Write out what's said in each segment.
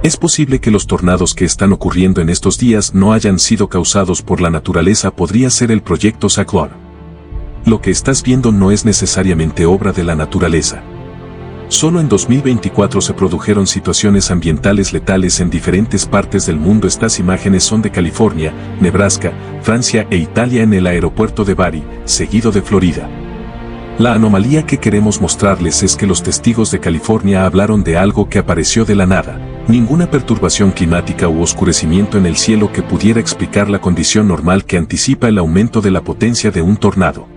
Es posible que los tornados que están ocurriendo en estos días no hayan sido causados por la naturaleza, podría ser el proyecto Cyclone. Lo que estás viendo no es necesariamente obra de la naturaleza. Solo en 2024 se produjeron situaciones ambientales letales en diferentes partes del mundo. Estas imágenes son de California, Nebraska, Francia e Italia en el aeropuerto de Bari, seguido de Florida. La anomalía que queremos mostrarles es que los testigos de California hablaron de algo que apareció de la nada, ninguna perturbación climática u oscurecimiento en el cielo que pudiera explicar la condición normal que anticipa el aumento de la potencia de un tornado.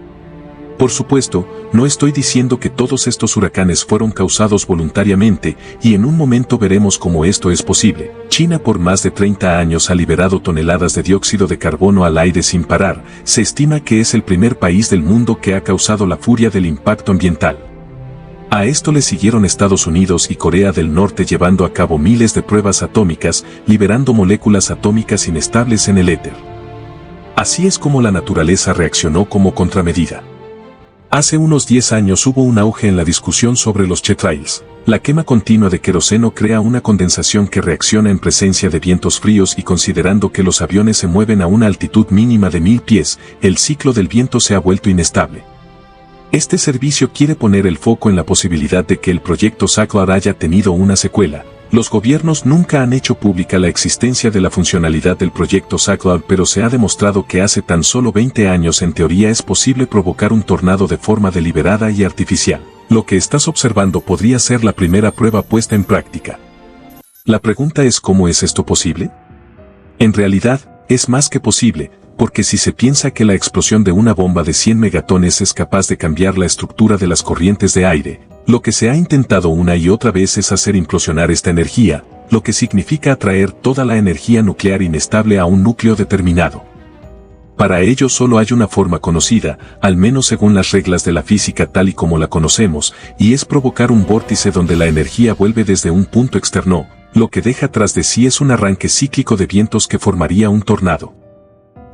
Por supuesto, no estoy diciendo que todos estos huracanes fueron causados voluntariamente, y en un momento veremos cómo esto es posible. China por más de 30 años ha liberado toneladas de dióxido de carbono al aire sin parar. Se estima que es el primer país del mundo que ha causado la furia del impacto ambiental. A esto le siguieron Estados Unidos y Corea del Norte llevando a cabo miles de pruebas atómicas, liberando moléculas atómicas inestables en el éter. Así es como la naturaleza reaccionó como contramedida. Hace unos 10 años hubo un auge en la discusión sobre los chemtrails. La quema continua de queroseno crea una condensación que reacciona en presencia de vientos fríos, y considerando que los aviones se mueven a una altitud mínima de 1000 pies, el ciclo del viento se ha vuelto inestable. Este servicio quiere poner el foco en la posibilidad de que el proyecto Cyclone haya tenido una secuela. Los gobiernos nunca han hecho pública la existencia de la funcionalidad del proyecto Cyclone, pero se ha demostrado que hace tan solo 20 años en teoría es posible provocar un tornado de forma deliberada y artificial. Lo que estás observando podría ser la primera prueba puesta en práctica. La pregunta es ¿cómo es esto posible? En realidad, es más que posible, porque si se piensa que la explosión de una bomba de 100 megatones es capaz de cambiar la estructura de las corrientes de aire, lo que se ha intentado una y otra vez es hacer implosionar esta energía, lo que significa atraer toda la energía nuclear inestable a un núcleo determinado. Para ello solo hay una forma conocida, al menos según las reglas de la física tal y como la conocemos, y es provocar un vórtice donde la energía vuelve desde un punto externo, lo que deja tras de sí es un arranque cíclico de vientos que formaría un tornado.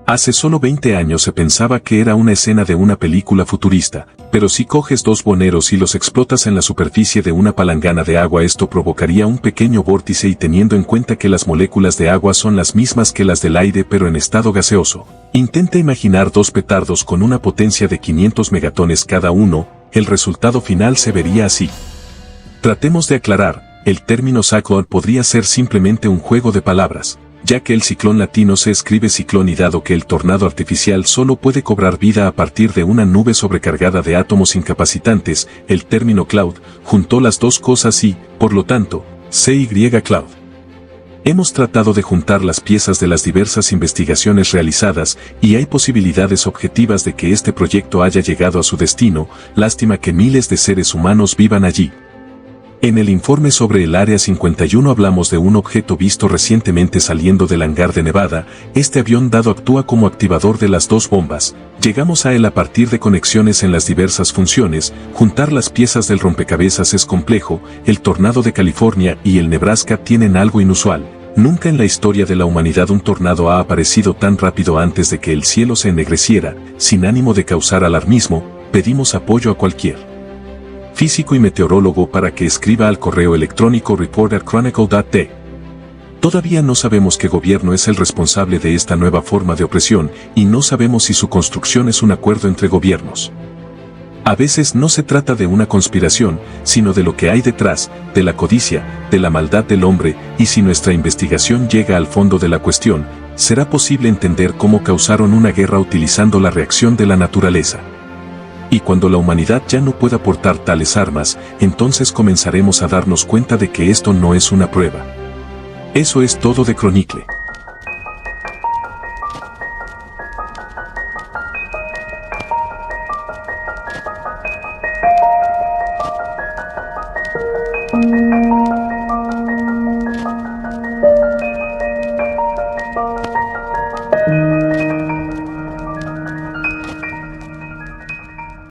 Hace solo 20 años se pensaba que era una escena de una película futurista, pero si coges dos boneros y los explotas en la superficie de una palangana de agua, esto provocaría un pequeño vórtice, y teniendo en cuenta que las moléculas de agua son las mismas que las del aire pero en estado gaseoso, intenta imaginar dos petardos con una potencia de 500 megatones cada uno, el resultado final se vería así. Tratemos de aclarar, el término Cyclone podría ser simplemente un juego de palabras, ya que el ciclón latino se escribe ciclón, y dado que el tornado artificial solo puede cobrar vida a partir de una nube sobrecargada de átomos incapacitantes, el término cloud juntó las dos cosas y, por lo tanto, CY Cloud. Hemos tratado de juntar las piezas de las diversas investigaciones realizadas, y hay posibilidades objetivas de que este proyecto haya llegado a su destino. Lástima que miles de seres humanos vivan allí. En el informe sobre el Área 51 hablamos de un objeto visto recientemente saliendo del hangar de Nevada. Este avión dado actúa como activador de las dos bombas. Llegamos a él a partir de conexiones en las diversas funciones. Juntar las piezas del rompecabezas es complejo. El tornado de California y el Nebraska tienen algo inusual. Nunca en la historia de la humanidad un tornado ha aparecido tan rápido antes de que el cielo se ennegreciera. Sin ánimo de causar alarmismo, pedimos apoyo a cualquier físico y meteorólogo para que escriba al correo electrónico report@chronicle.t. Todavía no sabemos qué gobierno es el responsable de esta nueva forma de opresión, y no sabemos si su construcción es un acuerdo entre gobiernos. A veces no se trata de una conspiración, sino de lo que hay detrás, de la codicia, de la maldad del hombre, y si nuestra investigación llega al fondo de la cuestión, será posible entender cómo causaron una guerra utilizando la reacción de la naturaleza. Y cuando la humanidad ya no pueda portar tales armas, entonces comenzaremos a darnos cuenta de que esto no es una prueba. Eso es todo de Chronicle.